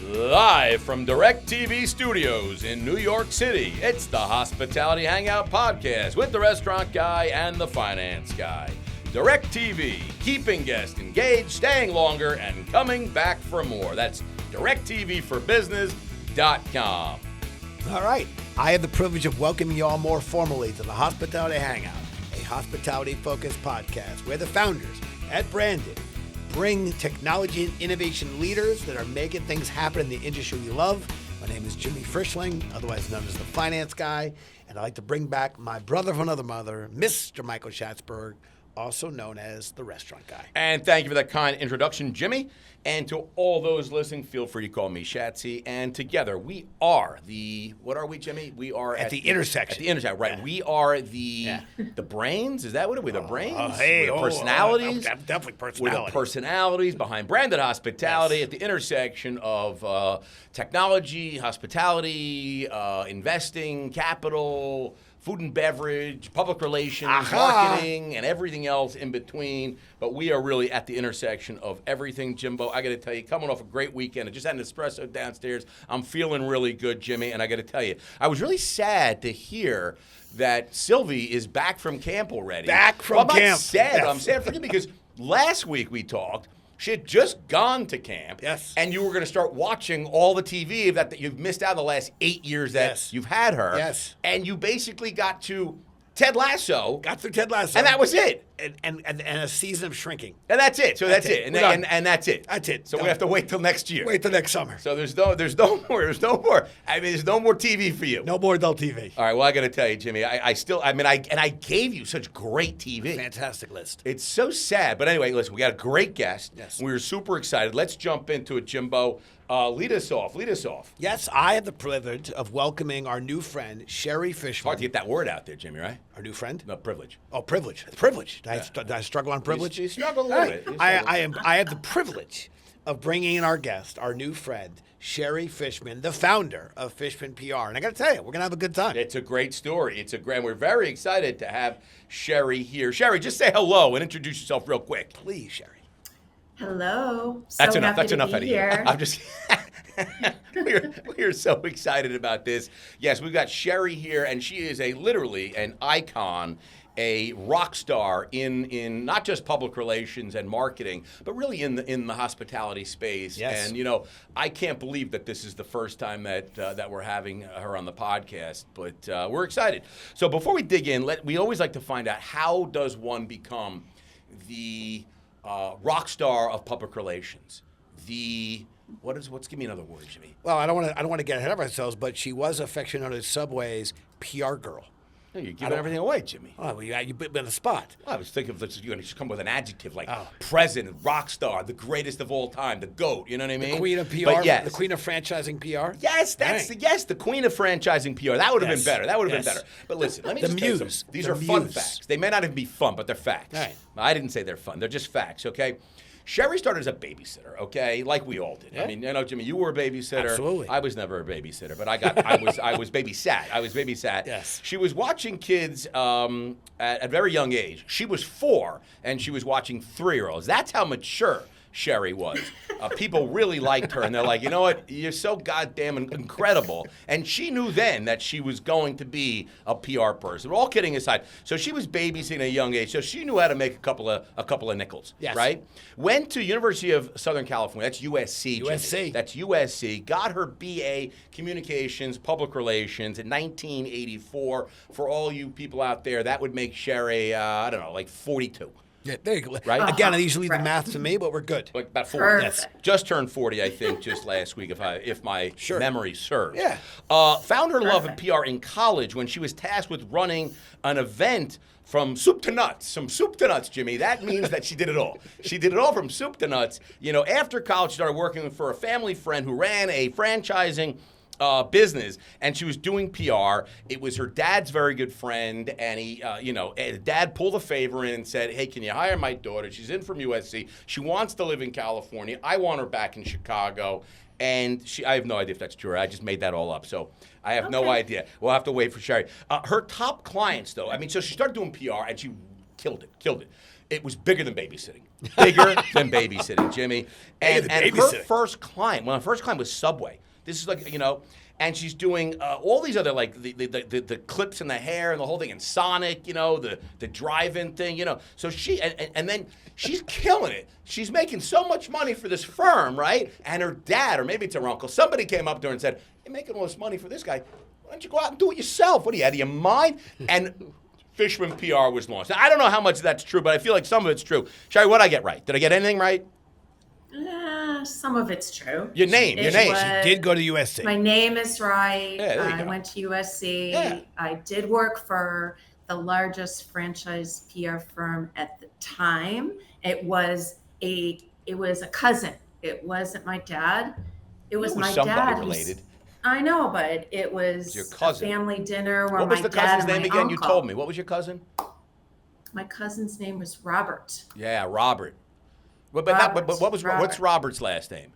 Live from DirecTV Studios in New York City, it's the Hospitality Hangout Podcast with the restaurant guy and the finance guy. DirecTV, keeping guests engaged, staying longer, and coming back for more. That's DirecTVforBusiness.com. All right. I have the privilege of welcoming you all more formally to the Hospitality Hangout, a hospitality-focused podcast where the founders at Brandon bring technology and innovation leaders that are making things happen in the industry we love. My name is Sherri Fishman, otherwise known as the finance guy, and I'd like to bring back my brother from another mother, Mr. Michael Schatzberg, also known as the restaurant guy. And thank you for that kind introduction, Jimmy. And to all those listening, feel free to call me Shatsy. And together, we are what are we, Jimmy? We are at the intersection. At the intersection, right. Yeah. We are the brains. Is that what we're? The brains? Hey, we're the personalities. Definitely personalities. We're the personalities behind Branded Hospitality at the intersection of technology, hospitality, investing, capital, food and beverage, public relations, marketing, and everything else in between. But we are really at the intersection of everything, Jimbo. I got to tell you, coming off a great weekend. I just had an espresso downstairs. I'm feeling really good, Jimmy. And I got to tell you, I was really sad to hear that Sylvie is back from camp already. Back from camp. I'm not sad. I'm sad for you because last week we talked. She had just gone to camp, yes, and you were going to start watching all the TV that you've missed out in the last 8 years that you've had her. Yes. And you basically got to Ted Lasso. Got through Ted Lasso. And that was it. And a season of shrinking. And that's it. So that's it. And that's it. That's it. So we have to wait till next year. Wait till next summer. So there's no more. I mean, there's no more TV for you. No more adult TV. All right. Well, I got to tell you, Jimmy, I gave you such great TV. Fantastic list. It's so sad. But anyway, listen, we got a great guest. Yes. We were super excited. Let's jump into it, Jimbo. Lead us off. Yes, I have the privilege of welcoming our new friend, Sherri Fishman. Hard to get that word out there, Jimmy, right? Our new friend? No, privilege. Oh, privilege. It's privilege. Did I struggle on privilege? You struggle a little bit. I have the privilege of bringing in our guest, our new friend, Sherri Fishman, the founder of Fishman PR. And I got to tell you, we're going to have a good time. It's a great story. We're very excited to have Sherri here. Sherri, just say hello and introduce yourself real quick. Please, Sherri. Hello. That's enough. That's enough out of you. I'm just. We're so excited about this. Yes, we've got Sherri here, and she is literally an icon, a rock star in not just public relations and marketing, but really in the hospitality space. Yes. And I can't believe that this is the first time that we're having her on the podcast, but we're excited. So before we dig in, we always like to find out, how does one become the rock star of public relations? Give me another word, Jimmy. Well, I don't want to get ahead of ourselves, but she was affectionately known as Subway's PR girl. No, you're giving everything away, Jimmy. Oh, well, you put me on the spot. Well, I was thinking of you're going to come with an adjective like president, rock star, the greatest of all time, the GOAT. You know what I mean? The queen of PR. But yes. The queen of franchising PR. Yes, the queen of franchising PR. That would have been better. That would have been better. But listen, let me just tell you something. These are fun facts. They may not even be fun, but they're facts. Right. I didn't say they're fun. They're just facts. Okay. Sherri started as a babysitter, okay, like we all did. Yeah. I mean, Jimmy, you were a babysitter. Absolutely. I was never a babysitter, but I was babysat. I was babysat. Yes. She was watching kids at a very young age. She was 4, and she was watching 3-year-olds. That's how mature Sherri was. People really liked her, and they're like, you know what? You're so goddamn incredible. And she knew then that she was going to be a PR person. All kidding aside, so she was babysitting at a young age, so she knew how to make a couple of nickels. Yes. Right? Went to University of Southern California. That's USC. USC. Jimmy. That's USC. Got her BA Communications, Public Relations in 1984. For all you people out there, that would make Sherri, I don't know, like 42. Yeah, there you go. Right? Again, I usually leave the math to me, but we're good. Like about 40. Yes. Just turned 40, I think, just last week, if my memory serves. Yeah. Found her love of PR in college when she was tasked with running an event from soup to nuts. From soup to nuts, Jimmy. That means that she did it all. She did it all from soup to nuts. After college, she started working for a family friend who ran a franchising business, and she was doing PR. It was her dad's very good friend, and he, dad pulled a favor in and said, hey, can you hire my daughter? She's in from USC. She wants to live in California. I want her back in Chicago. And I have no idea if that's true. I just made that all up. So I have no idea. We'll have to wait for Sherri. Her top clients, though, so she started doing PR, and she killed it. It was bigger than babysitting. Bigger than babysitting, Jimmy. And her first client, well, her first client was Subway. This is like, and she's doing all these other, like, the clips in the hair and the whole thing, and Sonic, the drive-in thing, So she, and then she's killing it. She's making so much money for this firm, right? And her dad, or maybe it's her uncle, somebody came up to her and said, "You're making all this money for this guy. Why don't you go out and do it yourself? What are you, out of your mind?" And Fishman PR was launched. Now, I don't know how much of that's true, but I feel like some of it's true. Sherri, what did I get right? Did I get anything right? Some of it's true. Your name. She did go to USC. My name is right. Yeah, there you I go. went to USC. Yeah. I did work for the largest franchise PR firm at the time. It was a cousin. It wasn't my dad. It was my somebody dad. related. I know, but it was Your cousin. a family dinner where What was my the dad cousin's and name my again? uncle. You told me. What was your cousin? My cousin's name was Robert. Yeah, Robert. But what's Robert. Robert's last name?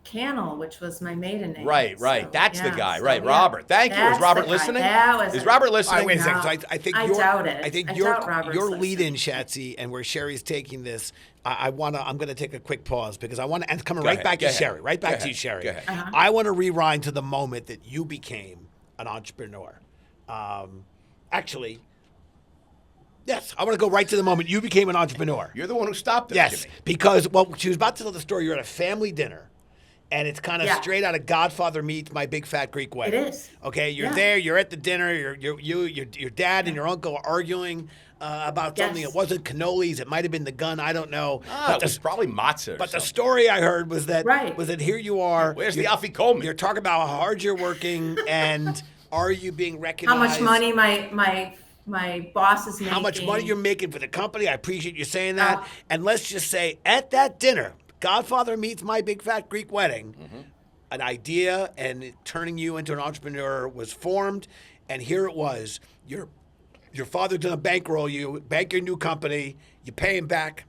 Cannell, which was my maiden name. Right. So, That's the yeah, guy. so, Right, yeah. Robert. Thank you. Is That's Robert the guy. listening? That was Is it. Robert All listening? right, wait a second. No, So I think I doubt it. I think I doubt Robert's your listening. lead-in, Shatsy, and where Sherri's taking this, I'm gonna take a quick pause because I want to, and coming Go right ahead, back go to ahead. Sherri, right back Go to you, ahead, Sherri. go ahead. I want to rewind to the moment that you became an entrepreneur. Actually, yes, I want to go right to the moment you became an entrepreneur. You're the one who stopped us, Yes, Jimmy. because, well, she was about to tell the story. You're at a family dinner, and it's kind of Yeah. straight out of Godfather meets My Big Fat Greek Wedding. It is. Okay, you're Yeah. there. You're at the dinner. Your dad and your uncle are arguing about something. Yes. It wasn't cannolis. It might have been the gun. I don't know. It was probably matzah. But the story I heard was that Right. here you are. Where's the you're- afikomen? You're talking about how hard you're working, and are you being How recognized? much money my boss is making. How much money you're making for the company. I appreciate you saying that. Oh. And let's just say at that dinner, Godfather meets My Big Fat Greek Wedding, an idea and it turning you into an entrepreneur was formed. And here it was. Your father's going to bankroll you, bank your new company. You pay him back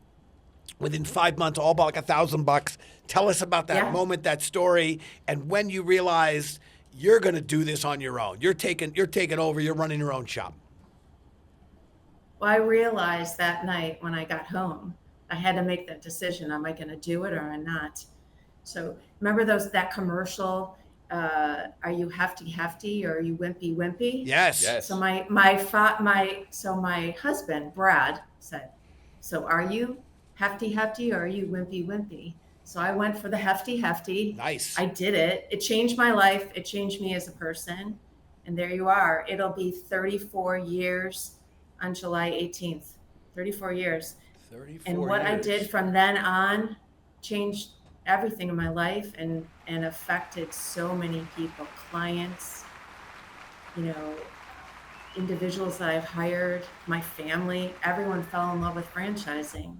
within 5 months, all about like $1,000. Tell us about that Yeah. moment, that story, and when you realized you're going to do this on your own. You're taking over. You're running your own shop. Well, I realized that night when I got home, I had to make that decision. Am I going to do it or am I not? So remember that commercial? Are you hefty or are you wimpy? Yes. Yes. So my husband Brad said, "So are you hefty or are you wimpy?" So I went for the hefty. Nice. I did it. It changed my life. It changed me as a person. And there you are. It'll be 34 years on July 18th. 34 years. 34 And what I years. did from then on changed everything in my life and affected so many people, clients, individuals that I've hired, my family. Everyone fell in love with franchising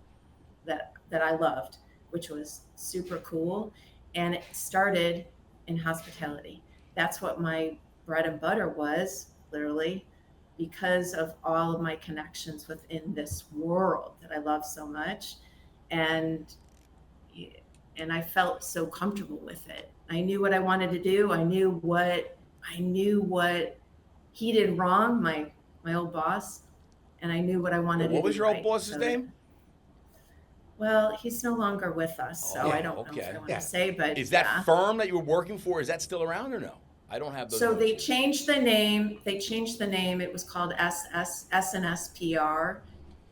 that I loved, which was super cool. And it started in hospitality. That's what my bread and butter was, literally, because of all of my connections within this world that I love so much. And I felt so comfortable with it. I knew what I wanted to do. I knew what he did wrong, my old boss, and I knew what I wanted to do. What was your old right. boss's So name? Well, he's no longer with us, so Oh, I don't know okay. if I want Yeah. to say, but Is that yeah. firm that you were working for, is that still around or no? I don't have those. So they notes. changed the name. It was called S&S PR,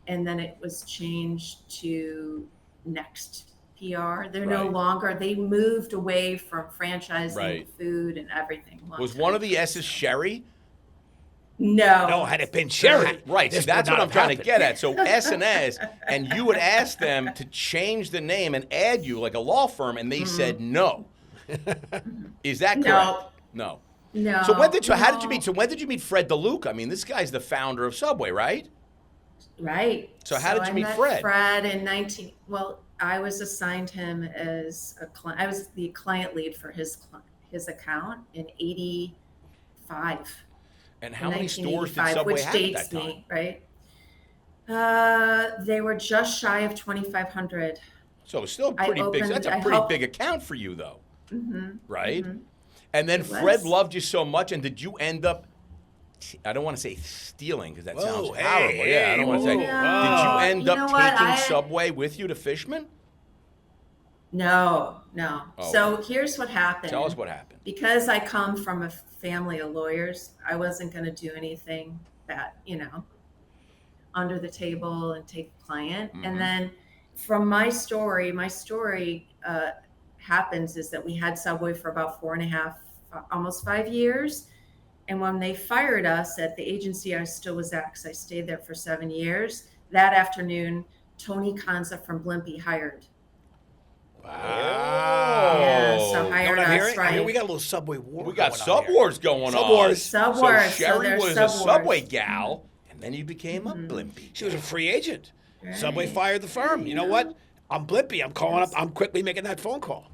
and then it was changed to Next PR. They're no Right. longer. They moved away from franchising, Right. food, and everything. Was one of the S's Sherri? No. Had it been Sherri. Right, so this that's would what not I'm trying to have get at. So S&S, and you would ask them to change the name and add you like a law firm, and they said no. Is that correct? No. No. No. So when did you meet Fred DeLuca? I mean, this guy's the founder of Subway, right? Right. So how did you meet I met Fred? Fred in I was assigned him as a client. I was the client lead for his account in '85. And how many stores did 1985, Subway which have at dates that time? me, right? They were just shy of 2,500. So it's still I pretty big. opened- That's a I pretty helped- big account for you, though, right? And then It Fred was. loved you so much, and did you end up I don't want to say stealing because that Whoa, sounds hey, horrible. Yeah, I don't want to say. No. Did you end You up know what? taking Subway with you to Fishman? No. Oh, So okay. here's what happened. Tell us what happened. Because I come from a family of lawyers, I wasn't going to do anything that, under the table and take a client. Mhm. And then from my story happens is that we had Subway for about 4.5, almost 5 years. And when they fired us at the agency I still was at, because I stayed there for 7 years, that afternoon, Tony Conza from Blimpie hired. Wow. Yeah, so You know hired what I'm us, hearing? I right? hear we got a little Subway war. We got going on Sub here. Wars going on. Sub Wars. Sub So Wars. Sherri there's was Sub a Subway Wars. gal, and then you became a Blimpie. She was a free agent. Right. Subway fired the firm. You know what? I'm Blimpie. I'm calling up. I'm quickly making that phone call.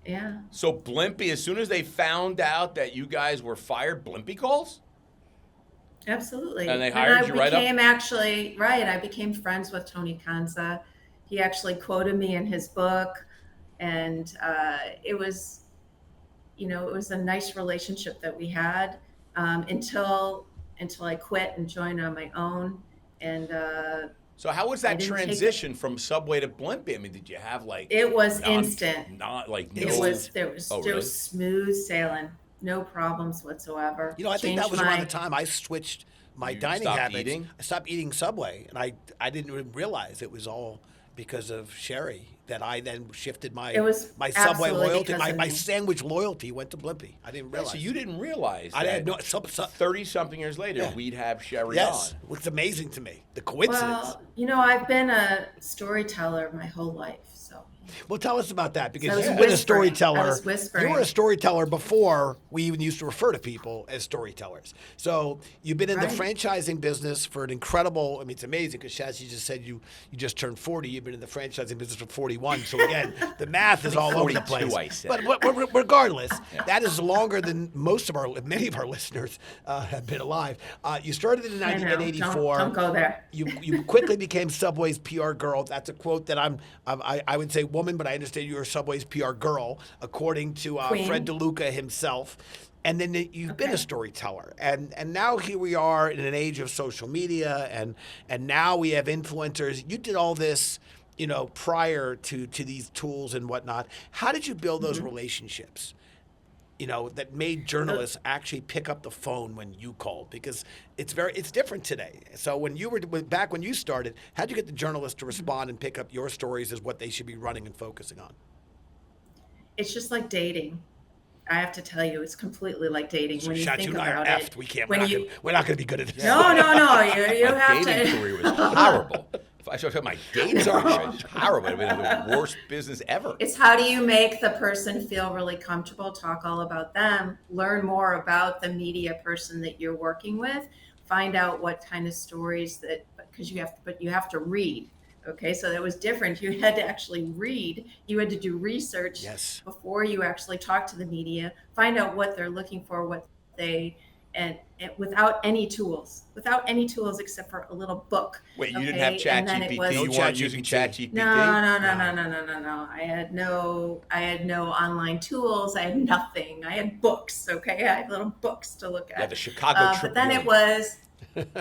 Yeah. So Blimpie, as soon as they found out that you guys were fired, Blimpie calls? Absolutely. And they hired you right up? I became friends with Tony Conza. He actually quoted me in his book. And it was a nice relationship that we had until I quit and joined on my own. And So how was I that didn't take transition from Subway to Blimpie? I mean, did you have like it was instant. Not like It no. was Oh, really? smooth sailing, no problems whatsoever. You know, I think that Changed was my- around the time I switched my You dining stopped habits. eating? I stopped eating Subway, and I didn't even realize it was all because of Sherri that I then shifted my It was my Subway absolutely loyalty, because my, of my me. sandwich loyalty went to Blimpie. I didn't Yeah, realize. so you didn't realize I that had no. 30-something years later, Yeah. we'd have Sherri Yes, on. it's amazing to me the coincidence. Well, I've been a storyteller my whole life, so. Well, tell us about that because I was you've been a whispering. storyteller. I was whispering. You were a storyteller before we even used to refer to people as storytellers. So you've been in the Right. franchising business for an incredible. I mean, it's amazing because Shaz, you just said you just turned 40. You've been in the franchising business for 41. So again, the math is all over the 42, place. I said. But regardless, that is longer than many of our listeners have been alive. You started in I know. 1984. Don't go there. You quickly became Subway's PR girl. That's a quote that I would say woman, but I understand you're Subway's PR girl, according to Queen. Fred DeLuca himself. And then you've been Okay. a storyteller, and now here we are in an age of social media, and now we have influencers. You did all this, prior to these tools and whatnot. How did you build those relationships? That made journalists actually pick up the phone when you called, because it's different today. So when you started, how'd you get the journalists to respond and pick up your stories as what they should be running and focusing on? It's just like dating. I have to tell you, it's completely like dating when you Shaz, think you and I are about effed. it. We can't. When We're not going to be good at this. No. You My have dating to. career was horrible. If I show my dating career was horrible. It would have been the worst business ever. It's how do you make the person feel really comfortable, talk all about them, learn more about the media person that you're working with, find out what kind of stories because you have to read. Okay, so that was different. You had to actually read. You had to do research before you actually talk to the media, find out what they're looking for, and without any tools except for a little book. Wait, you didn't have ChatGPT? You weren't using ChatGPT? No. I had no online tools. I had nothing. I had books. Okay, I had little books to look at. Yeah, the Chicago Tribune. But then it was.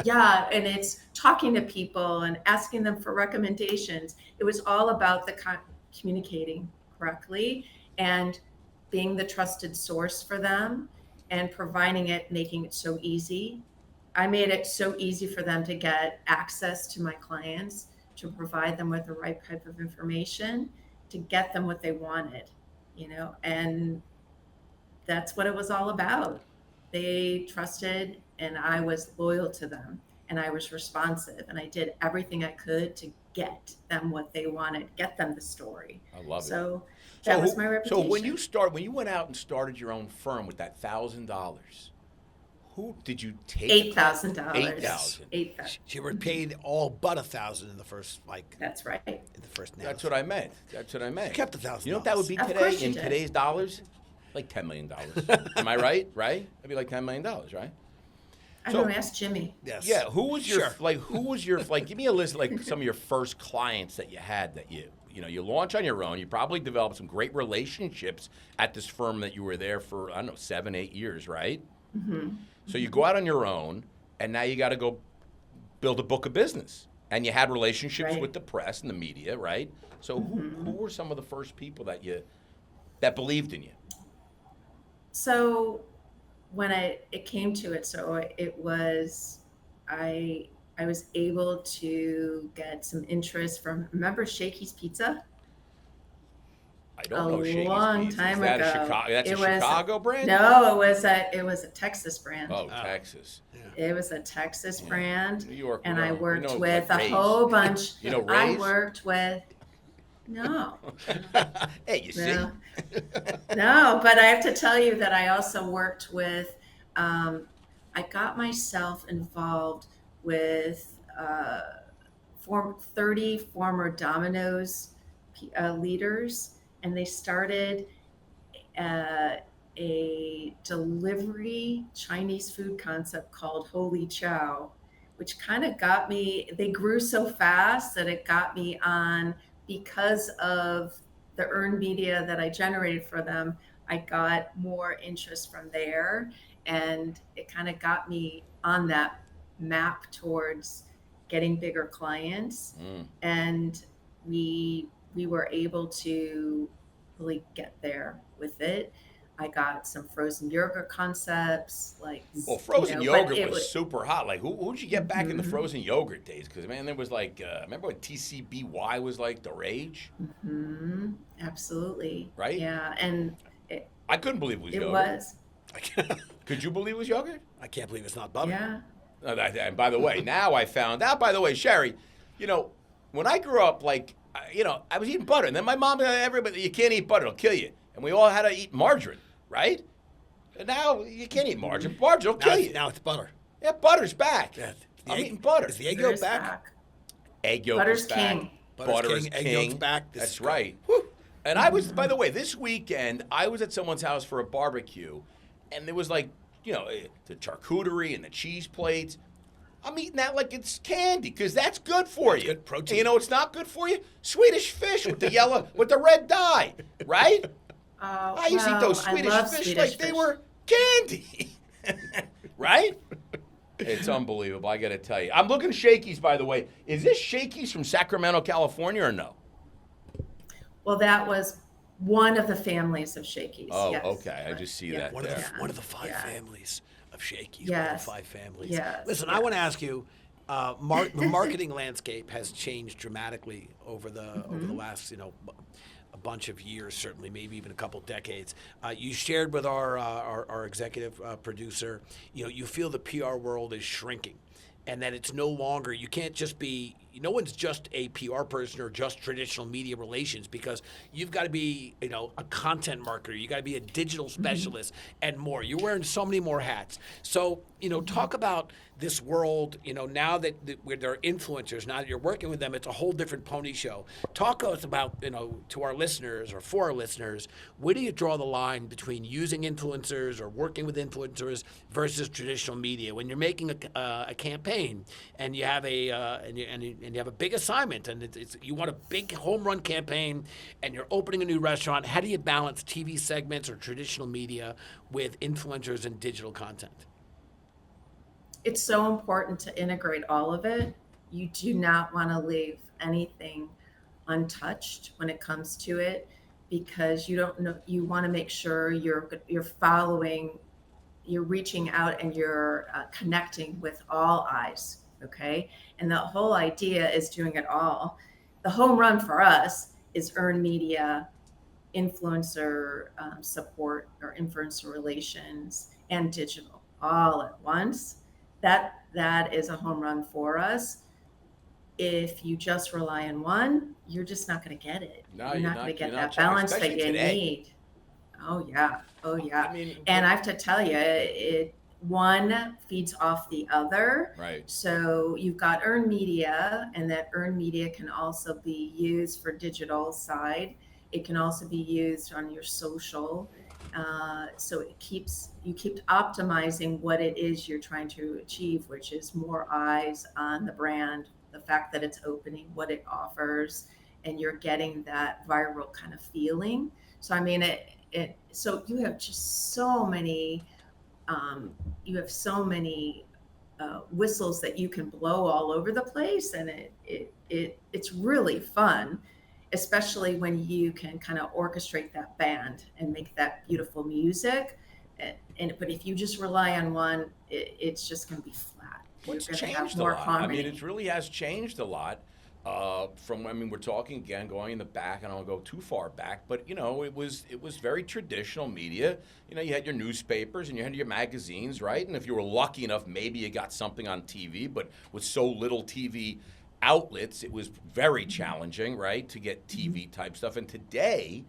Yeah, and it's talking to people and asking them for recommendations. It was all about communicating correctly and being the trusted source for them and making it so easy. I made it so easy for them to get access to my clients, to provide them with the right type of information, to get them what they wanted, and that's what it was all about. They trusted, and I was loyal to them, and I was responsive, and I did everything I could to get them what they wanted, get them the story. I love it. So that was my reputation. So when you went out and started your own firm with that $1,000, who did you take? $8,000. $8,000. She were paid all but $1,000 in the first That's right. in the first nails. That's what I meant. Kept $1,000. You know what that would be Of today course you in did. today's dollars? Like $10 million. Am I right? Right? It'd be like $10 million, right? I So- don't ask Jimmy. Yes. Yeah. Who was your Sure. Give me a list of some of your first clients that you had that you launch on your own. You probably developed some great relationships at this firm that you were there for 7-8 years, right? Mm-hmm. So you go out on your own, and now you got to go build a book of business. And you had relationships Right. with the press and the media, right? So who were some of the first people that believed in you? So when it came to it, so it was I was able to get some interest from, remember Shakey's Pizza? I A don't know Shakey's long Pizza. time Is that ago. a Chicago? That's It a was Chicago brand? No, it was a Texas brand. Oh, Texas. It was a Texas Yeah. brand. New York. And we I know- we worked know, with like, a Ray's. whole bunch. You know I Ray's? worked with no. Hey, you see? No. No, but I have to tell you that I also worked with, I got myself involved with 30 former Domino's leaders, and they started a delivery Chinese food concept called Holy Chow, which kind of got me, they grew so fast that it got me on, because of the earned media that I generated for them. I got more interest from there, and it kind of got me on that map towards getting bigger clients. And we were able to really get there with it. I got some frozen yogurt concepts, like, Well, frozen but yogurt it was super hot. Like, who'd you get back in the Mhm. frozen yogurt days? Because, man, there was like, remember when TCBY was like the rage? Absolutely. Right? Yeah, and it, I couldn't believe it was it yogurt. was. Could you believe it was yogurt? I can't believe it's not butter. Yeah. And by the way, now I found out, by the way, Sherri, when I grew up, like, I was eating butter. And then my mom, everybody, you can't eat butter, it'll kill you. And we all had to eat margarine, right? And now you can't eat margarine. Margarine will kill you. Now it's butter. Yeah, butter's back. Yeah. I'm eating butter. Is the egg Butter's yolk back? Egg yolk Butter's is back. king. Butter's king, egg yolk's back. This That's is good. right. And I was, by the way, this weekend, I was at someone's house for a barbecue, and there was like, the charcuterie and the cheese plates. I'm eating that like it's candy, because that's good for you. Good protein. And you know what's not good for you? Swedish fish with the yellow, with the red dye, right? I used to eat those Swedish fish like they were candy, right? It's unbelievable, I got to tell you. I'm looking at Shakey's, by the way. Is this Shakey's from Sacramento, California, or no? Well, that was one of the families of Shakey's. Oh, yes. okay. I just see that One there. of the five Yeah. families of Shakey's. Yes. One of the five families. Yes. Listen, I want to ask you. The marketing landscape has changed dramatically over the last a bunch of years, certainly maybe even a couple decades. You shared with our executive producer, you feel the PR world is shrinking, and that it's no longer, you can't just be, no one's just a PR person or just traditional media relations, because you've got to be, a content marketer, you got to be a digital specialist and more. You're wearing so many more hats. So, talk about this world, now that where there are influencers, now that you're working with them, it's a whole different pony show. Talk to us about, to our listeners or for our listeners, where do you draw the line between using influencers or working with influencers versus traditional media? When you're making a campaign and you have and you have a big assignment, and you want a big home run campaign, and you're opening a new restaurant, how do you balance TV segments or traditional media with influencers and digital content? It's so important to integrate all of it. You do not want to leave anything untouched when it comes to it, because you don't know, you want to make sure you're following, you're reaching out, and you're connecting with all eyes. Okay. And the whole idea is doing it all. The home run for us is earned media, influencer support, or influencer relations, and digital all at once. That is a home run for us. If you just rely on one, you're just not going to get it. No, you're not going to get that China, balance that especially you today. need. Oh yeah. I mean, And I have to tell you, one feeds off the other. right. So you've got earned media, and that earned media can also be used for digital side. It can also be used on your social. So you keep optimizing what it is you're trying to achieve, which is more eyes on the brand, the fact that it's opening, what it offers, and you're getting that viral kind of feeling. So I mean, so you have just so many You have so many whistles that you can blow all over the place, and it's really fun, especially when you can kind of orchestrate that band and make that beautiful music. But if you just rely on one, it's just going to be flat. What's You're going to changed have more a lot? harmony. I mean, it really has changed a lot. We're talking again, going in the back, and I don't go too far back, but it was very traditional media. You had your newspapers and you had your magazines, right? And if you were lucky enough, maybe you got something on TV, but with so little TV outlets, it was very challenging, right, to get TV type stuff. And today,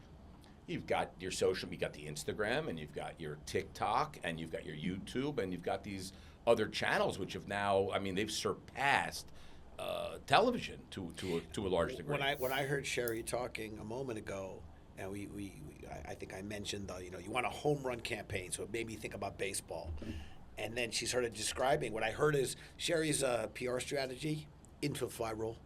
you've got your social, you've got the Instagram, and you've got your TikTok, and you've got your YouTube, and you've got these other channels which have now, I mean, they've surpassed television to a large degree. When I heard Sherri talking a moment ago, and I think I mentioned you want a home run campaign, so it made me think about baseball, and then she started describing what I heard is Sherri's PR strategy: infield fly rule,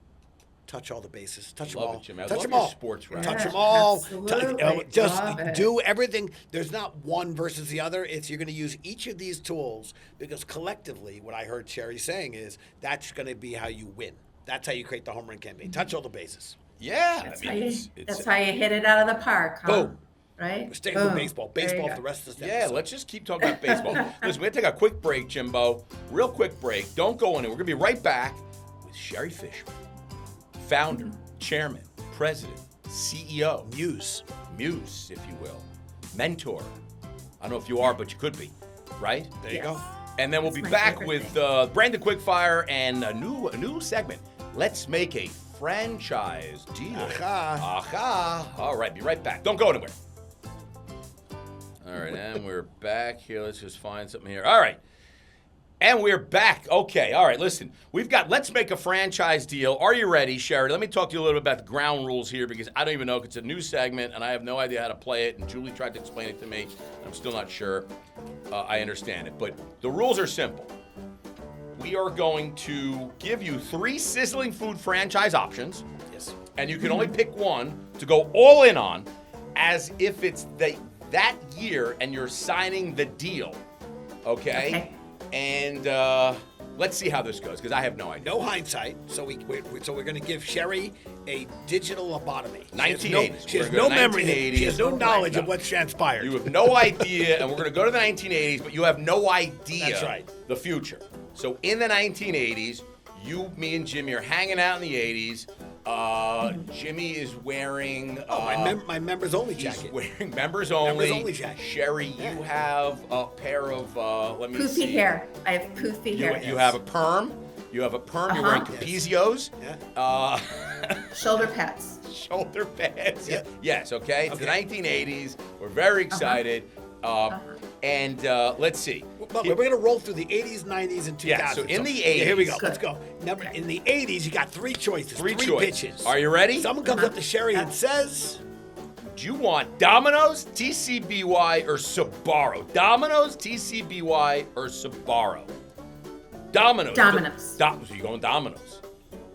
touch all the bases, touch them all, touch them all, sports right? touch them all, Absolutely. just Love it. do everything. There's not one versus the other. You're going to use each of these tools because collectively, what I heard Sherri saying is that's going to be how you win. That's how you create the home run campaign. Touch all the bases. Yeah, That's, it's how you hit it out of the park, huh? Boom. Right? We're sticking with Boom. baseball. There you Baseball go. for the rest of the Yeah, episode. let's just keep talking about baseball. Listen, we're going to take a quick break, Jimbo. Real quick break. Don't go anywhere. We're going to be right back with Sherri Fishman, founder, chairman, president, CEO. Muse, if you will. Mentor. I don't know if you are, but you could be, right? There you go. And then we'll That's be my back favorite with thing. Brandon Quickfire and a new segment. Let's make a franchise deal. Aha. All right, be right back. Don't go anywhere. All right, and we're back here. Let's just find something here. All right. And we're back. Okay, all right, listen. Let's make a franchise deal. Are you ready, Sherri? Let me talk to you a little bit about the ground rules here because I don't even know if it's a new segment and I have no idea how to play it. And Julie tried to explain it to me. I'm still not sure I understand it. But the rules are simple. We are going to give you 3 sizzling food franchise options. Yes. And you can only pick one to go all in on as if it's that year and you're signing the deal. Okay? And let's see how this goes because I have no idea. No hindsight. So we're going to give Sherri a digital lobotomy. 1980s. She has We're no gonna go memory. 1980s. She has no knowledge No. of what's transpired. You have no idea, and we're going to go to the 1980s, but you have no idea That's right. the future. So in the 1980s, me and Jimmy are hanging out in the 80s. Jimmy is wearing my members only he's jacket. wearing members only. Members only jacket. Sherri, Yeah. you have a pair of let me Poofy see. hair. I have poofy hair. You have a perm. You're wearing capezios. Yeah. Shoulder pads. Shoulder pads. Yep. Yes, okay. It's the 1980s. We're very excited. And let's see. But we're going to roll through the 80s, 90s, and 2000s. Yeah, so in the yeah, here we go. Good. Let's go. In the 80s, you got 3 choices. Three pitches. Are you ready? Someone comes up to Sherri and says, Do you want Domino's, TCBY, or Sbarro? Domino's, TCBY, or Sbarro? Domino's. Domino's. So you're going Domino's.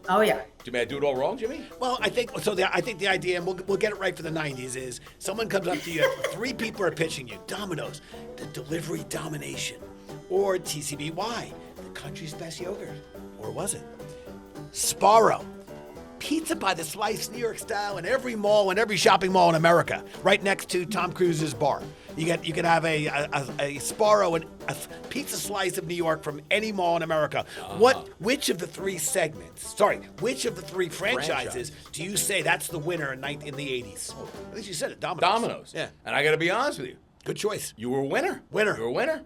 Oh, yeah. Jimmy, I do it all wrong, Jimmy? well, I think the idea, and we'll get it right for the 90s, is someone comes up to you, 3 people are pitching you. Domino's, the delivery domination. Or TCBY, the country's best yogurt. Or was it? Sbarro, pizza by the slice, New York style, in every mall and every shopping mall in America, right next to Tom Cruise's bar. You can have a Sbarro and a pizza slice of New York from any mall in America. Which of the 3 which of the 3 franchises do you say that's the winner in the 80s? I think you said it, Domino's. Domino's. Yeah. And I got to be honest with you. Good choice. You were a winner. Winner. You were a winner.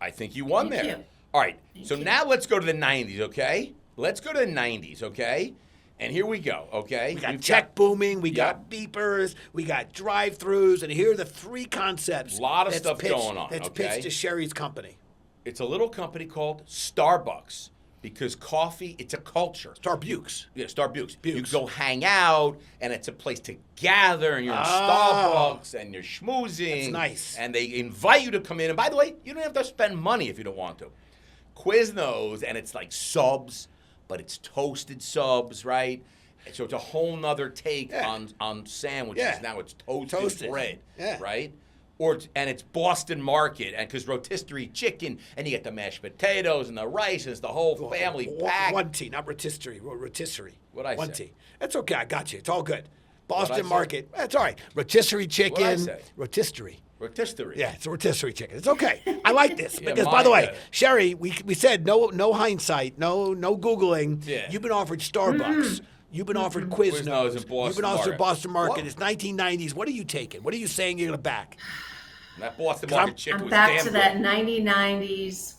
I think you won Thank there. you. All right. Thank So you. now let's go to the 90s, okay? Let's go to the 90s, okay? And here we go, okay? We got We've check booming, we got Yep. beepers, we got drive-thrus, and here are the 3 concepts. Lot of that's stuff pitched- going on, That's okay? pitched to Sherri's company. It's a little company called Starbucks because coffee, it's a culture. Starbucks. Yeah, Starbucks. You Bukes. go hang out, and it's a place to gather, and you're in Starbucks, and you're schmoozing. That's nice. And they invite you to come in. And by the way, you don't have to spend money if you don't want to. Quiznos, and it's like subs, but it's toasted subs, right? And so it's a whole nother take Yeah. on sandwiches. Yeah. Now it's toasted Toasted. bread, Yeah. right? and it's Boston Market, and because rotisserie chicken, and you get the mashed potatoes and the rice, and it's the whole family pack. One T, not rotisserie. Rotisserie. What'd I One say? T. That's okay. I got you. It's all good. What'd I Boston say? Market. That's all right. Rotisserie chicken. What'd I say? Rotisserie. Rotisserie. Yeah, it's a rotisserie chicken. It's okay. I like this Yeah, because, by the way, mine, Sherri, we said no hindsight, no Googling. Yeah. You've been offered Starbucks. You've been offered Quiznos. Quiznos and Boston You've been offered Market. Boston Market. What? It's 1990s. What are you taking? What are you saying you're going to back? That Boston Market chicken I'm was back damn to good. that 1990s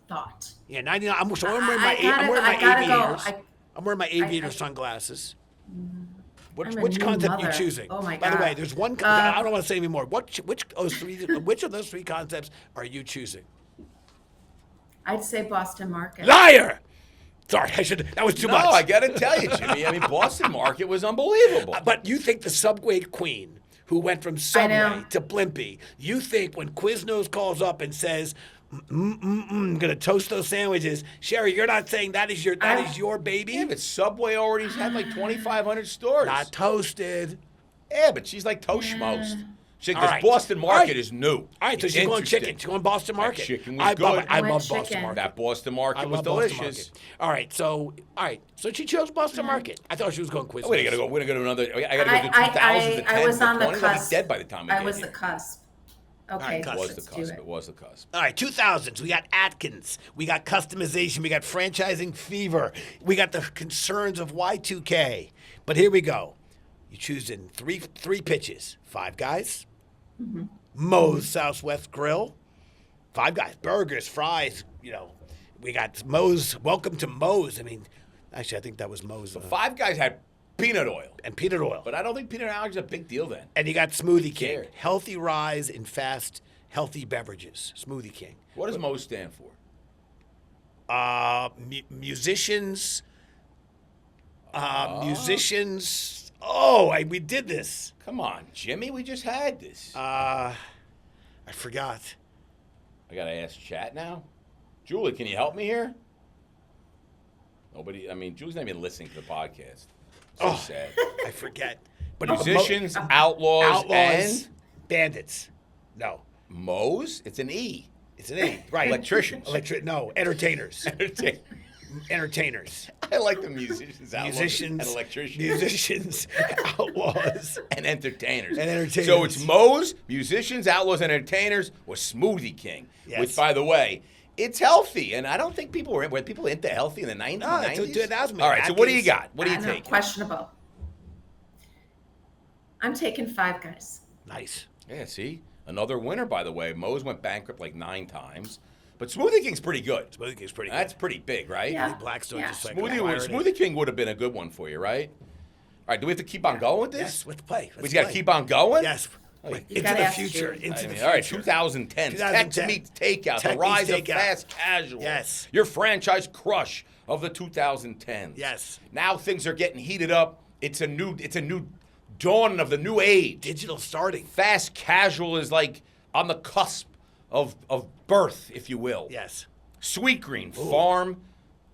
thought. Yeah, 99. I'm wearing my I gotta go. aviators. I'm wearing my aviator sunglasses. I'm a Which new concept are you mother. choosing? Oh my By the God. way, there's one. I don't want to say anymore. Which of those three concepts are you choosing? I'd say Boston Market. Liar! Sorry, that was too No, much. I got to tell you, Jimmy. I mean, Boston Market was unbelievable. But you think the Subway queen, who went from Subway to Blimpie, you think when Quiznos calls up and says, gonna toast those sandwiches, Sherri, you're not saying that is your baby? Yeah, but Subway already had like 2,500 stores. Not toasted. Yeah, but she's like Toastmost. All Because right. Boston All Market right. is new. All right, so It's she's going interesting. chicken. She's going Boston Market. That chicken was I good. love I went Boston chicken. Market. That Boston Market I was love Boston delicious. Market. All right, so she chose Boston Market. I thought she was going Quiznos. Oh, wait, I gotta go. We're gonna go to another. I gotta go to 2000 to 10 I was to on the 20. I'll be cusp. dead by the time we I get was here. the cusp. Okay, right, It was the let's do cusp. it. It was the cusp. All right, 2000s. We got Atkins. We got customization. We got franchising fever. We got the concerns of Y2K. But here we go. You choose in three pitches. Five Guys, Moe's Southwest Grill, Five Guys, burgers, fries. We got Moe's. Welcome to Moe's. I mean, actually, I think that was Moe's. Five Guys had peanut oil, And peanut oil. but I don't think peanut oil is a big deal then. And you got Smoothie King. cared? Healthy rise in fast, healthy beverages. Smoothie King. What does Moe's stand for? Musicians. Musicians. We did this. Come on, Jimmy. We just had this. I forgot. I gotta ask chat now. Julie, can you help me here? Nobody. I mean, Julie's not even listening to the podcast. So sad. I forget. But Musicians, outlaws, and bandits. No, Moe's. It's an E. it's an A. Right. Electricians. Entertainers. Entertain- Entertainers. I like the musicians, outlaws, Musicians. and electricians. Musicians. Outlaws. And entertainers. And entertainers. So it's Moe's, musicians, outlaws, and entertainers, or Smoothie King. Yes. Which, by the way, it's healthy. And I don't think were people into healthy in the 90s? No, 90s? dude, that was All right, so what do you Atkins. got? What do you I know, take? questionable. I'm taking Five Guys. Nice. Yeah, see? Another winner, by the way. Moe's went bankrupt like 9 times. But Smoothie King's pretty good. Smoothie King's pretty good. That's pretty big, right? Yeah. Blackstone Yeah. just like acquired it. Smoothie King would have been a good one for you, right? All right, do we have to keep on going with this? Yes, let's play. We got to keep on going? Yes. You Into gotta the ask future. Julie. Into I the mean, future. all right, 2010. 2010. Tech meets takeout. Tech The rise meets of takeout. fast casual. Yes. Your franchise crush of the 2010s. Yes. Now things are getting heated up. It's a new dawn of the new age. Digital starting. Fast casual is like on the cusp of birth, if you will. Yes. Sweet Green, farm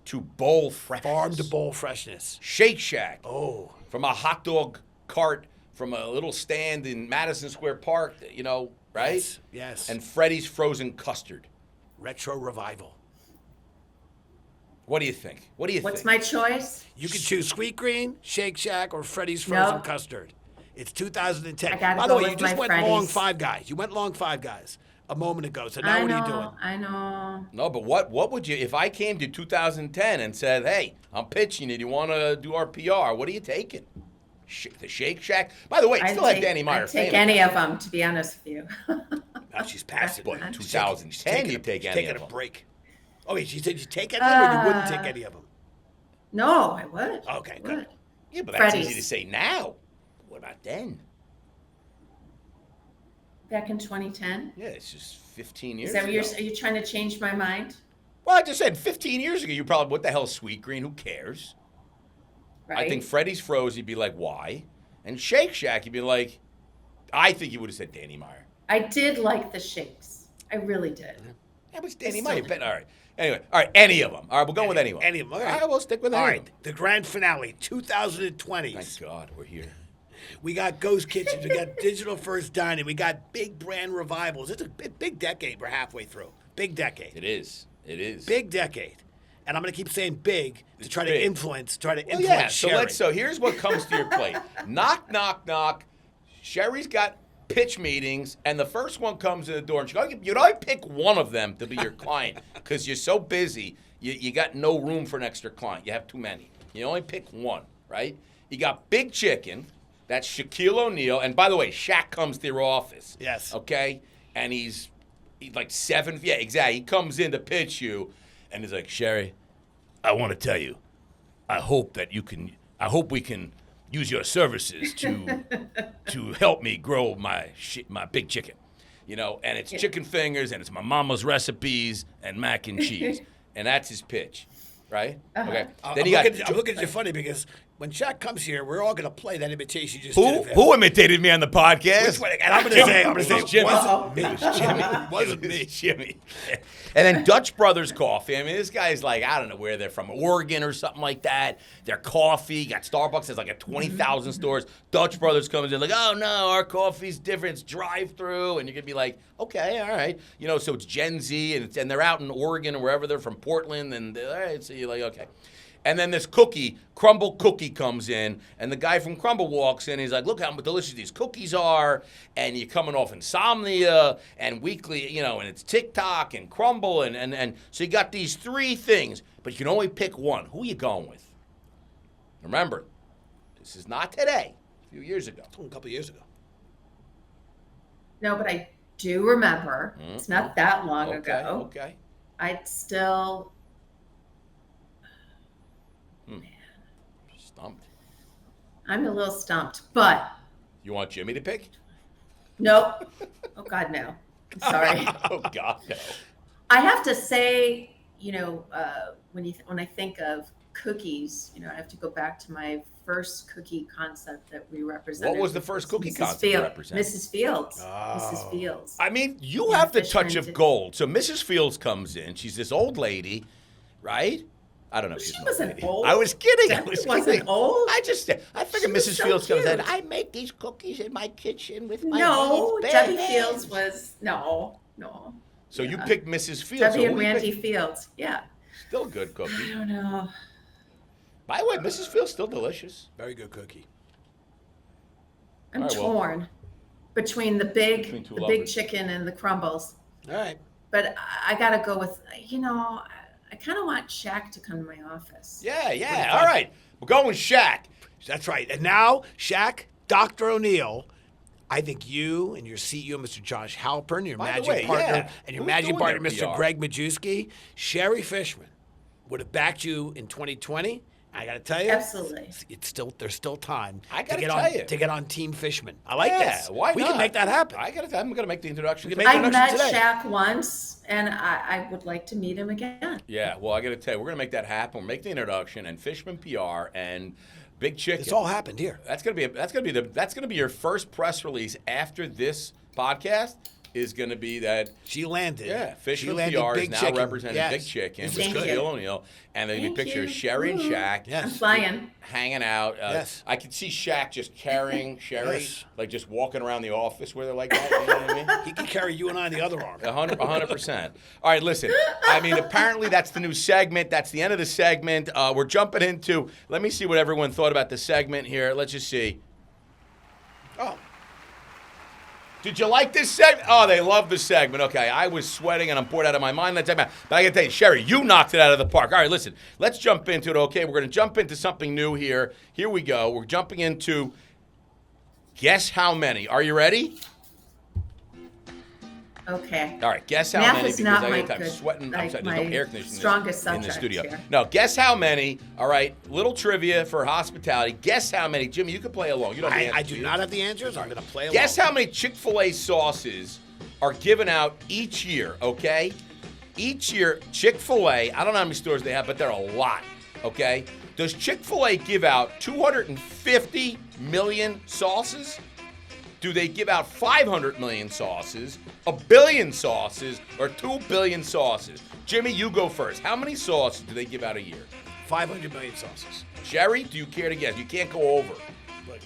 to bowl freshness. Farm to bowl freshness. Shake Shack. Oh. From a hot dog cart from a little stand in Madison Square Park, right? Yes. And Freddy's frozen custard. Retro revival. What do you think? What's my choice? You can choose Sweet Green, Shake Shack, or Freddy's frozen No. custard. It's 2010. I gotta By the go way, you with just my went Freddy's. long Five Guys. You went long Five Guys a moment ago. So now what are you doing? I know. No, but what would you, if I came to 2010 and said, hey, I'm pitching it, you want to do our PR, what are you taking? The Shake Shack? By the way, it still had Danny Meyer. I'd take any of them, to be honest with you. Now she's passing. But I'm 2010, you take any taking of a them. break. Oh, wait, she said you take any of them or you wouldn't take any of them? No, I would. Okay, I good. would. Yeah, but that's Freddy's. easy to say now. What about then? Back in 2010. Yeah, it's just 15 years Is that what ago. are you trying to change my mind? Well, I just said 15 years ago, you probably, what the hell is Sweet Green? Who cares? Right. I think Freddy's Froze, you'd be like, why? And Shake Shack, you'd be like, I think you would have said Danny Meyer. I did like the shakes. I really did. That was Danny I Meyer. still do. All right. Anyway, all right, any of them. All right, we're going with anyone. Any of them. All right, we'll stick with All any right, of them. the grand finale, 2020s. Thank God we're here. We got ghost kitchens. We got digital first dining. We got big brand revivals. It's a big decade we're halfway through. Big decade. It is. Big decade. And I'm going to keep saying big to try to influence Sherri. So here's what comes to your plate. Knock, knock, knock. Sherri's got pitch meetings, and the first one comes in the door, and you'd only pick one of them to be your client because you're so busy, you got no room for an extra client. You have too many. You only pick one, right? You got Big Chicken. That's Shaquille O'Neal. And by the way, Shaq comes to your office. Yes. Okay? And he's like 7. Yeah, exactly. He comes in to pitch you, and he's like, Sherri, I want to tell you, I hope we can use your services to help me grow my big chicken, and it's chicken fingers and it's my mama's recipes and mac and cheese, and that's his pitch, right? Uh-huh. Okay. I'm looking at you funny because when Shaq comes here, we're all going to play that imitation you just did of him. Who imitated me on the podcast? Which one? And I'm going to say, Jimmy. It wasn't me. Jimmy. And then Dutch Brothers Coffee. I mean, this guy's like, I don't know where they're from, Oregon or something like that. Their coffee, got Starbucks has like a 20,000 stores. Dutch Brothers comes in like, oh no, our coffee's different. It's drive-through, and you're gonna be like, okay, all right, so it's Gen Z, and they're out in Oregon or wherever they're from, Portland, and all right, so you're like, okay. And then this Crumble Cookie comes in, and the guy from Crumble walks in, and he's like, look how delicious these cookies are, and you're coming off insomnia, and weekly, and it's TikTok and Crumble, and so you got these 3 things, but you can only pick one. Who are you going with? Remember, this is not today, a few years ago. A couple of years ago. No, but I do remember. Mm-hmm. It's not that long ago. Okay. I'd still... Stumped. I'm a little stumped, but... You want Jimmy to pick? Nope. Oh, God, no. I'm sorry. Oh, God, no. I have to say, when I think of cookies, I have to go back to my first cookie concept that we represented. What was the first cookie concept you represented? Mrs. Fields. Oh. Mrs. Fields. I mean, you have the touch of gold. So Mrs. Fields comes in. She's this old lady, right? I don't know if she wasn't old. I was kidding. She wasn't old. I figured Mrs. Fields comes in. I make these cookies in my kitchen with my Debbie Fields was no. So you picked Mrs. Fields. Debbie and Randy Fields. Yeah. Still good cookie. I don't know. By the way, Mrs. Fields still delicious. Very good cookie. I'm torn between the big chicken and the crumbles. All right. But I got to go with I kind of want Shaq to come to my office. Yeah. All right. We're going with Shaq. That's right. And now, Shaq, Dr. O'Neal, I think you and your CEO, Mr. Josh Halpern, your managing partner, and your managing partner, Mr. Greg Majewski, Sherri Fishman, would have backed you in 2020. I got to tell you, absolutely, there's still time to get on Team Fishman. I like this. Why not? We can make that happen. I'm going to make the introduction. I met Shaq once, and I would like to meet him again. Yeah, well, I got to tell you, we're going to make that happen. We'll make the introduction, and Fishman PR and Big Chicken. It's all happened here. That's going to be your first press release after this podcast. Is going to be that she landed. Yeah, Fishman PR is now representing Big Chicken with Shaquille O'Neal, and there'll be a picture of Sherri and Shaq. Yes. I'm flying, hanging out. Yes, I could see Shaq just carrying Sherri, like just walking around the office where they're like that. You know what I mean? He could carry you and I in the other arm. 100%. All right, listen. I mean, apparently that's the new segment. That's the end of the segment. We're jumping into. Let me see what everyone thought about the segment here. Let's just see. Oh. Did you like this segment? Oh, they love the segment. Okay, I was sweating and I'm bored out of my mind. But I got to tell you, Sherri, you knocked it out of the park. All right, listen, let's jump into it. Okay, we're going to jump into something new here. Here we go. We're jumping into Guess How Many. Are you ready? Okay. All right, guess how many. Math is not my I'm sweating. There's no air conditioning strongest in the studio. Here. No, guess how many. All right, little trivia for hospitality. Guess how many. Jimmy, you can play along. You don't have the I do not have the answers. I'm going to play along. Guess how many Chick-fil-A sauces are given out each year, okay? Each year, Chick-fil-A, I don't know how many stores they have, but they're a lot, okay? Does Chick-fil-A give out 250 million sauces? Do they give out 500 million sauces, 1 billion sauces, or 2 billion sauces? Jimmy, you go first. How many sauces do they give out a year? 500 million sauces. Sherri, do you care to guess? You can't go over. You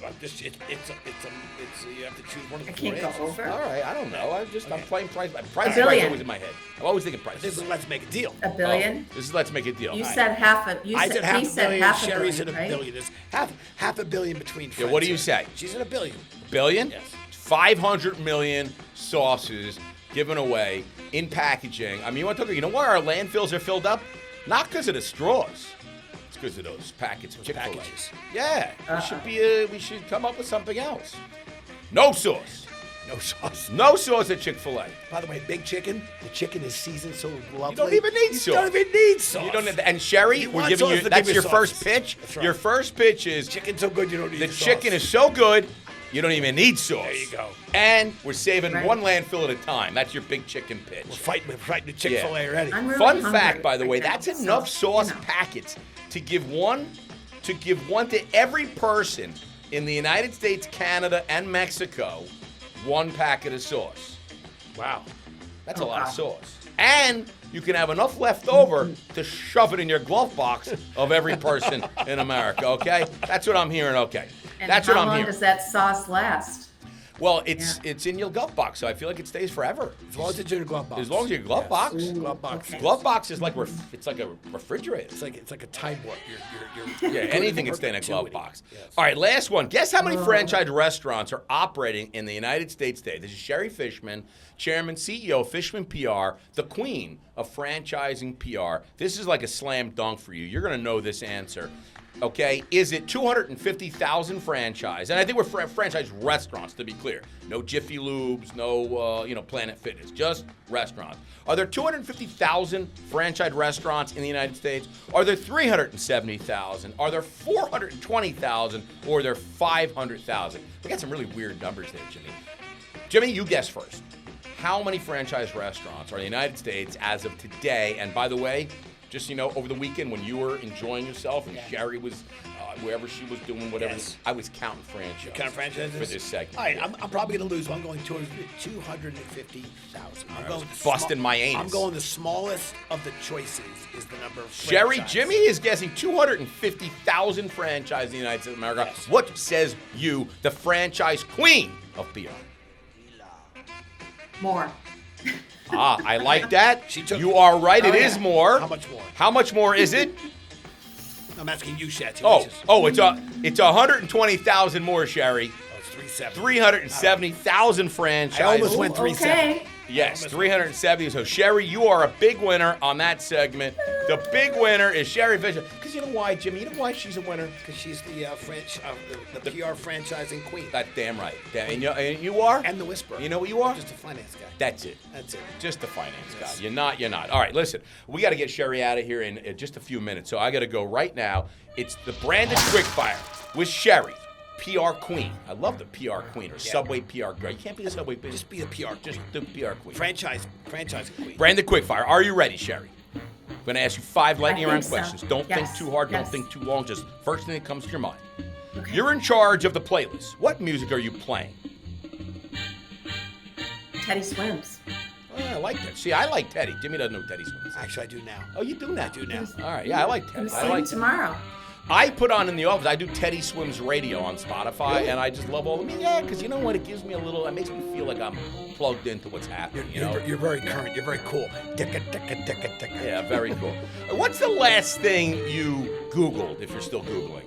have to choose one of the I four can't go answers. over. All right, I don't know. I'm playing price. Price is billion. always in my head. I'm always thinking price. This is let's make a deal. A billion. This is let's make a deal. You All right. said half a. I said half he a said billion. half a Sherry's billion, at a right? billion. There's half a billion between friends. Yeah, what do you here. say? She's at a billion. Billion? Yes. 500 million sauces given away in packaging. I mean, you want to talk? You know why our landfills are filled up? Not because of the straws. It's because of those packets of Chick-fil-A. Packages. Yeah, we should come up with something else. No sauce. No sauce. No sauce at Chick-fil-A. By the way, Big Chicken. The chicken is seasoned so lovely. You don't even need sauce. You don't even need sauce. You don't need, and Sherry, You we're want giving sauce you. to That's give your you first sauce. pitch. That's right. Your first pitch is Chicken's so good you don't need the sauce. chicken is so good you don't even need sauce. There you go. And we're saving Right. one landfill at a time. That's your Big Chicken pitch. We're fighting the Chick-fil-A already. I'm really Fun hungry fact, by the way, right now, that's so, enough sauce you know. packets to give one to every person in the United States, Canada, and Mexico. One packet of sauce. Wow. That's Oh, a lot of wow. sauce. And you can have enough left over to shove it in your glove box of every person in America, okay? That's what I'm hearing, okay. And That's how what I'm long hearing. does that sauce last? Well, it's in your glove box, so I feel like it stays forever. As long as it's in your glove box. As long as your glove box. Glove box. Okay. Glove box is like it's like a refrigerator. It's like a time warp. Yeah, anything can stay in a glove perpetuity. box. Yes. All right, last one. Guess how many franchise restaurants are operating in the United States today? This is Sherri Fishman, Chairman, CEO of Fishman PR, the queen of franchising PR. This is like a slam dunk for you. You're going to know this answer. Okay, is it 250,000 franchise? And I think we're franchise restaurants, to be clear. No Jiffy Lubes, no Planet Fitness, just restaurants. Are there 250,000 franchise restaurants in the United States? Are there 370,000? Are there 420,000? Or are there 500,000? We got some really weird numbers there, Jimmy. Jimmy, you guess first. How many franchise restaurants are in the United States as of today? And by the way, just over the weekend when you were enjoying yourself and Sherry was wherever she was doing whatever, Yes. I was counting franchises. Kind of franchises for this segment. All right, I'm probably going to lose. I'm going 250,000. I'm going busting my anus. I'm going the smallest of the choices is the number of Sherry, franchise. Jimmy is guessing 250,000 franchises in the United States of America. Yes. What says you, the franchise queen of PR? More. I like that. She took- You are right. Oh, It is yeah. more. How much more? How much more is it? I'm asking you, Shat. It's 120,000 more, Sherry. Oh, it's 370. 370,000 franchises. I almost went 370. Okay. Yes, 370. So, Sherry, you are a big winner on that segment. The big winner is Sherri Fishman. Because you know why, Jimmy? You know why she's a winner? Because she's the the PR franchising queen. That's damn right. And you are? And the whisperer. You know what you are? Just a finance guy. That's it. That's it. Just the finance Yes. guy. You're not. All right, listen. We got to get Sherry out of here in just a few minutes. So I got to go right now. It's the Branded Quickfire with Sherry, PR queen. I love the PR queen or Subway PR girl. You can't be the Subway. Just be the PR Just queen. the PR queen. Franchising queen. Branded Quickfire. Are you ready, Sherry? I'm going to ask you 5 lightning I round think so. questions. Don't think Yes. too hard. Yes. Don't think too long. Just first thing that comes to your mind. Okay. You're in charge of the playlist. What music are you playing? Teddy Swims. Oh, I like that. See, I like Teddy. Jimmy doesn't know who Teddy Swims. Actually, I do now. Oh, you do now. I do now. All right. Yeah, I like I'm Teddy. I seeing like tomorrow. I put on in the office. I do Teddy Swims Radio on Spotify, and I just love all the music. Yeah, because you know what? It gives me a little. It makes me feel like I'm plugged into what's happening. You're very current. You're very cool. Ticka. Yeah, very cool. What's the last thing you Googled, if you're still Googling?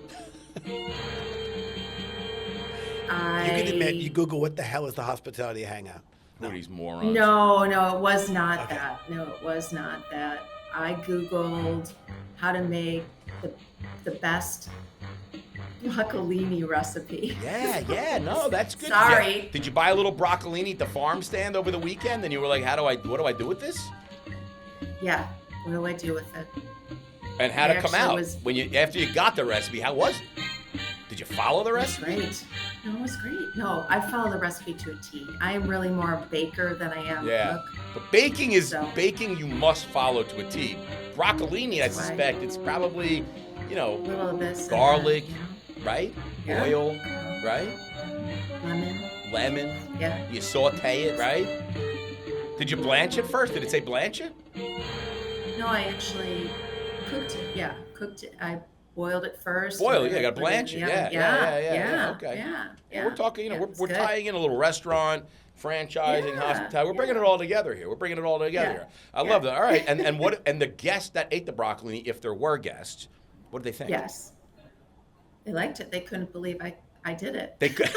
You can admit, you Google what the hell is the hospitality hangout. Who are these morons? No, it was not Okay. that. No, it was not that. I Googled how to make the best broccolini recipe. Yeah, no, that's good. Sorry. Yeah. Did you buy a little broccolini at the farm stand over the weekend? And you were like, what do I do with this? Yeah. What do I do with it? And how'd it It come actually out? was- After you got the recipe, how was it? Did you follow the It was recipe? great. No, it was great. No, I follow the recipe to a T. I am really more a baker than I am Yeah. a cook. But baking is So- baking. You must follow to a T. Broccolini, I Right. suspect it's probably, A little of this. and garlic, that, right? Yeah. Oil, right? Lemon. Lemon. Yeah. You saute it, right? Did you blanch it first? Did it say blanch it? No, I actually cooked it. Yeah, cooked it. I boiled it first. Boil and it, then you got to put it in blanch the it. oven. Yeah. Okay. Yeah. We're talking, Yeah, we're it's good. tying in a little restaurant, franchising, Yeah, hospitality. We're bringing it all together here. We're bringing it all together Yeah, here. I love that. All right. And what? And the guests that ate the broccolini, if there were guests, what did they think? Yes. They liked it. They couldn't believe I did it. They could.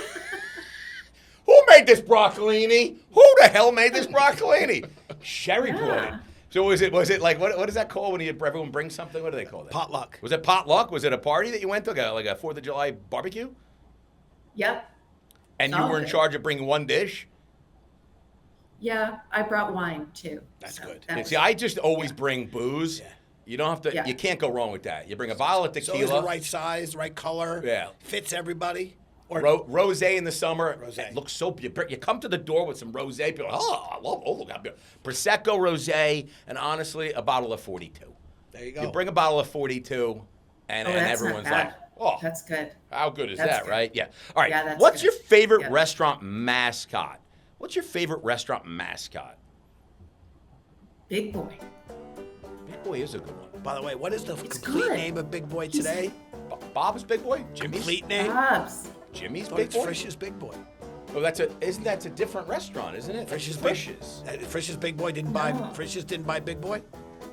Who made this broccolini? Who the hell made this broccolini? Sherri brought it. Yeah. So was it like what is that called when everyone brings something? What do they call that? Potluck. Was it potluck? Was it a party that you went to, like a 4th of July barbecue? Yep. And you were in charge of bringing one dish? Yeah, I brought wine too. That's So good. that was- See, I just always bring booze. Yeah. You don't have to. Yeah. You can't go wrong with that. You bring a bottle of So tequila. it's the right size, right color. Yeah. Fits everybody. Or Rosé in the summer. Rosé. It looks so. You come to the door with some rosé. People, I love. Oh, look, Prosecco rosé, and honestly, a bottle of 42. there you go. You bring a bottle of 42, and Oh, that's everyone's not like, bad. "Oh, That's good. how good is That's that?" good. Right? Yeah. All right. Yeah, that's What's good. your favorite Yeah. restaurant mascot? What's your favorite restaurant mascot? Big boy. Big Boy is a good one. By the way, what is the It's complete good. name of Big Boy today? Bob's Big Boy. Jimmy's. Complete name? Bob's. Jimmy's Thought Big it's Boy. Frisch's Big Boy. Oh, isn't that a different restaurant, isn't it? Frisch's Frisch's. Frisch's Big Boy didn't buy. Frisch's didn't buy Big Boy.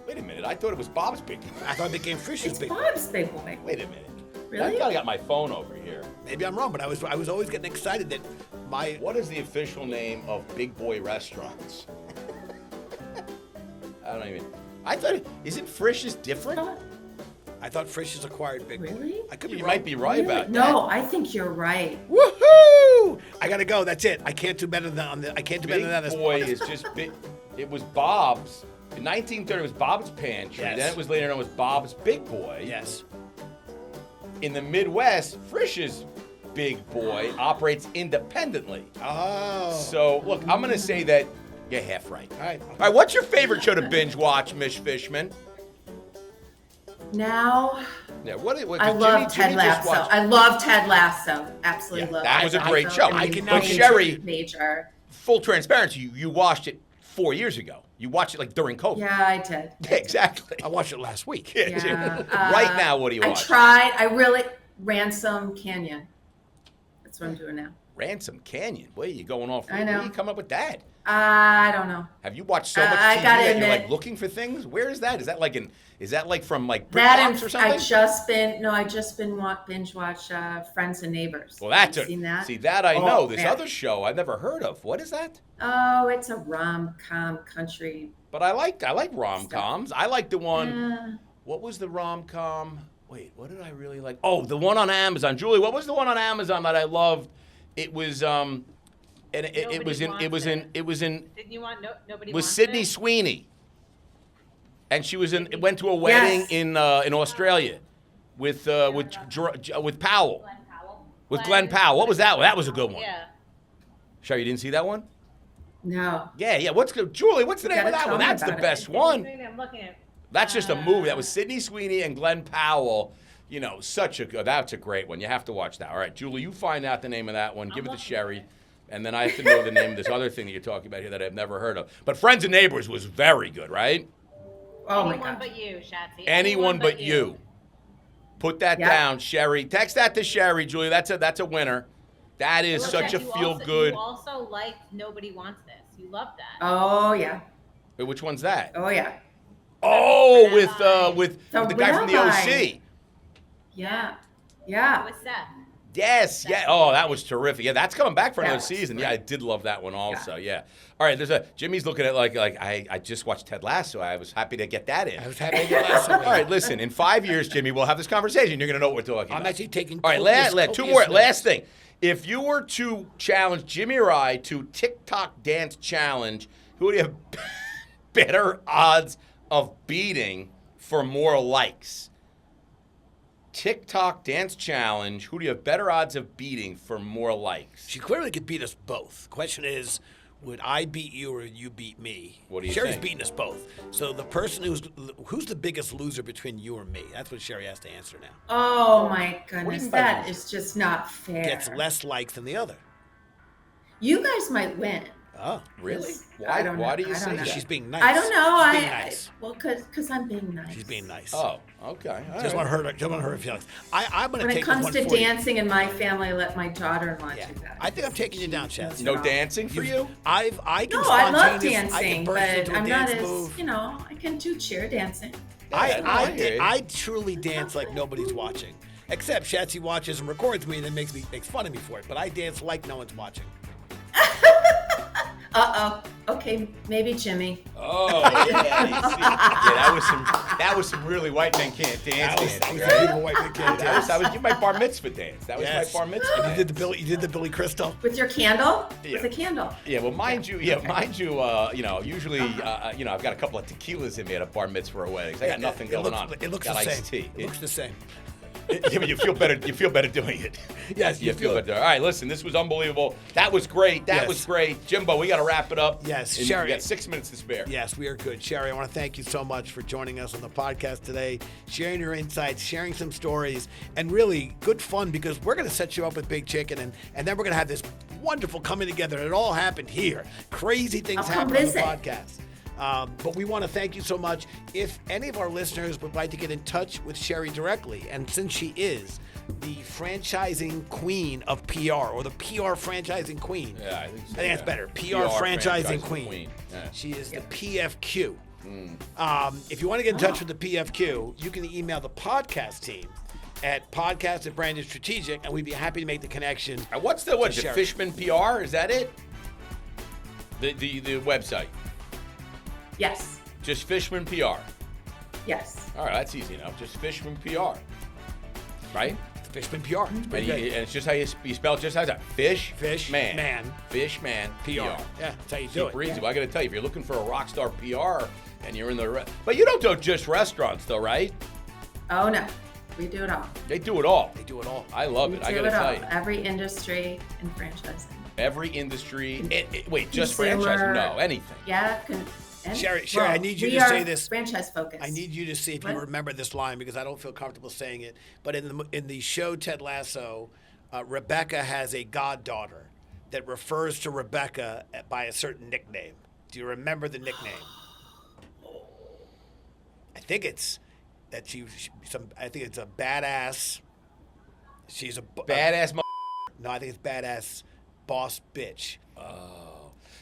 Wait a minute. I thought it was Bob's Big Boy. I thought it became Frisch's It's Big Boy. Bob's Big Boy. Wait a minute. Really? I got my phone over here. Maybe I'm wrong, but I was always getting excited that my What is the official name of Big Boy restaurants? I don't even. I thought isn't Frisch's different? I thought Frisch's acquired Big Boy. Really? I could be You wrong. might be right Really? about that. No, I think you're right. Woohoo! I gotta go. That's it. I can't do better than on the. I can't do better Big than this. Boy is just big. It was Bob's. In 1930, it was Bob's Pantry. Yes. Then it was later known as Bob's Big Boy. Yes. In the Midwest, Frisch's Big Boy operates independently. Oh. So, look, I'm going to say that you're half right. All right. All right, what's your favorite show to binge watch, Miss Fishman? Now, Yeah, what I love Ted Lasso. I love Ted Lasso. Absolutely Yeah, love that Ted was a Lasso. great show. I cannot But get Sherri, Major. full transparency, you watched it 4 years ago. You watched it like during COVID. Yeah, I did. Yeah, exactly. I watched it last week. Yeah. Right now, what do you I watch? tried. I really Ransom Canyon. That's what I'm doing now. Ransom Canyon. Where are you going off? I Where know. do you come up with that? I don't know. Have you watched so much I TV gotta that you're admit- like looking for things? Where is that? Is that like from like That BritBox and or something? I just been binge watch Friends and Neighbors. Well, that's Have you seen that? See, that I Oh, know. This man. other show I've never heard of. What is that? Oh, it's a rom-com country. But I like rom-coms. I like the one. Uh, What was the rom-com? Wait, what did I really like? Oh, the one on Amazon. Julie, what was the one on Amazon that I loved? It was and it was in Didn't you want nobody? with Wants Sydney It? Sweeney. And she was went to a wedding Yes. in Australia with Powell. Glenn Powell. With Glenn Powell. What was that one? That was a good one. Yeah. Sherri, you didn't see that one? no. Yeah. What's good? Julie, what's the You name of gotta that tell one? me That's the about it. best one. I'm looking at. That's just a movie. That was Sydney Sweeney and Glenn Powell. You know, that's a great one. You have to watch that. All right, Julie, you find out the name of that one. Give it to Sherri. And then I have to know the name of this other thing that you're talking about here that I've never heard of. But Friends and Neighbors was very good, right? Oh my Anyone god. but you, Shatsy. Anyone but you. Put that Yeah. down, Sherri. Text that to Sherri, Julie. That's a winner. That is Look, such a you feel also- good. You also liked Nobody Wants This. You love that. Oh yeah. Wait, which one's that? Oh yeah. Oh, with The the guy from the rabbi. OC. Yeah. Yeah. With Seth. Yes, yeah. Oh, that was terrific. Yeah, that's coming back for That another was season. great. Yeah, I did love that one also. Yeah. All right, Jimmy's looking at like I just watched Ted Lasso. I was happy to get that in. I was happy to get last All right, listen. In 5 years, Jimmy, we'll have this conversation. You're gonna know what we're talking I'm about. actually taking. All right, two more. Last thing. If you were to challenge Jimmy or I to TikTok dance challenge, who would you have better odds of beating for more likes? TikTok dance challenge. Who do you have better odds of beating for more likes? She clearly could beat us both. Question is, would I beat you or you beat me? What do you Sherri's think? beating us both. So the person who's the biggest loser between you or me? That's what Sherri has to answer now. Oh my What do you goodness. mean by That loser? is just not fair. Gets less likes than the other. You guys might win. Oh, Really? Yes. Why? I don't Why know. do you I say don't know. that? she's being nice. I don't know. She's being nice. Well, because I'm being nice. She's being nice. Oh, Okay. All Just right. want to hurt her feelings. I'm going to When take it comes one to for you. dancing in my family, I let my daughter-in-law Yeah. do that. I think I'm taking you down, Chaz. No dancing for you? I can No, I love spontaneous- I can dancing, burst but into a I'm not dance as, move. I can do chair dancing. I hear you. I truly dance like nobody's watching. Except Shatsy watches and records me and then makes fun of me for it. But I dance like no one's watching. Okay, maybe Jimmy. Oh yeah, you see. Yeah, that was some really white men can't dance. That was dancing, a right? beautiful white man can't dance. That was my bar mitzvah dance. That was Yes. my bar mitzvah dance. You did the Billy Crystal. With your candle? Yeah. With a candle. Yeah, well, mind you, usually, I've got a couple of tequilas in me at a bar mitzvah or a wedding. I got nothing going on. It looks got the iced same. tea. It looks the same. Yeah, but you feel better. You feel better doing it. Yes, you feel better. All right, listen, this was unbelievable. That was great. That was great, Jimbo. We got to wrap it up. Yes, And Sherri. we got 6 minutes to spare. Yes, we are good. Sherri, I want to thank you so much for joining us on the podcast today, sharing your insights, sharing some stories, and really good fun because we're going to set you up with Big Chicken, and then we're going to have this wonderful coming together. It all happened here. Crazy things I'll come happen on the visit. podcast. But we want to thank you so much. If any of our listeners would like to get in touch with Sherri directly, and since she is the franchising queen of PR, or the PR franchising queen. Yeah, I think so. I think that's better. PR franchising queen. Yeah. She is the PFQ. If you want to get in touch with the PFQ, you can email the podcast team at podcast@brandedstrategic, and we'd be happy to make the connection. And what's the Sherri. Fishman PR? Is that it? The website. Yes. Just Fishman PR. Yes. All right, that's easy enough. Just Fishman PR. Right? Fishman PR. It's And, pretty good. it's just how you spell it. Just how's that? Fishman. Man. Fishman PR. Yeah, that's how you do Super it. easy. Well, I got to tell you, if you're looking for a rock star PR and you're in the... But you don't do just restaurants, though, right? Oh, no. We do it all. They do it all. They do it all. I love We it. I do got to it all. tell you. Every industry in franchising. Every industry... wait, just Consumer- franchise? No, anything. Yeah. Sherri, I need you we to are say this. Franchise focused. I need you to see if you What? remember this line because I don't feel comfortable saying it. But in the show Ted Lasso, Rebecca has a goddaughter that refers to Rebecca by a certain nickname. Do you remember the nickname? I think it's that I think it's a badass. She's a Badass No, I think it's badass boss bitch.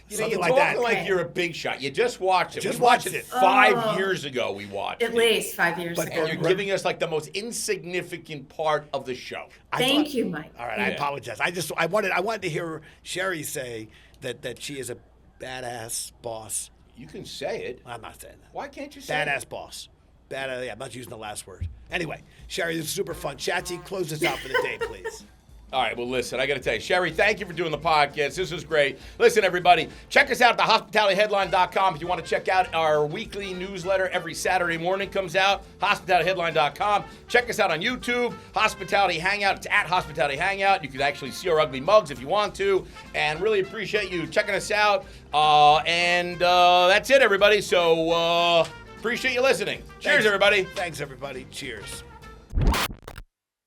You know, Something you're like that. talking like you're a big shot. You just watched it. Just We watched watched it. 5 years ago. We watched At it. least 5 years But- ago. And you're giving us like the most insignificant part of the show. Thank you, Mike. All right, I Yeah. apologize. I wanted to hear Sherri say that she is a badass boss. You can say it. I'm not saying that. Why can't you say Badass it? boss. Yeah, I'm not using the last word. Anyway, Sherri, this is super fun. Chatsy, close this out for the day, please. All right, well, listen, I got to tell you, Sherri, thank you for doing the podcast. This was great. Listen, everybody, check us out at thehospitalityheadline.com if you want to check out our weekly newsletter. Every Saturday morning comes out, hospitalityheadline.com. Check us out on YouTube, Hospitality Hangout. It's at Hospitality Hangout. You can actually see our ugly mugs if you want to, and really appreciate you checking us out. And that's it, everybody. So appreciate you listening. Cheers, Thanks. everybody. Thanks, everybody. Cheers.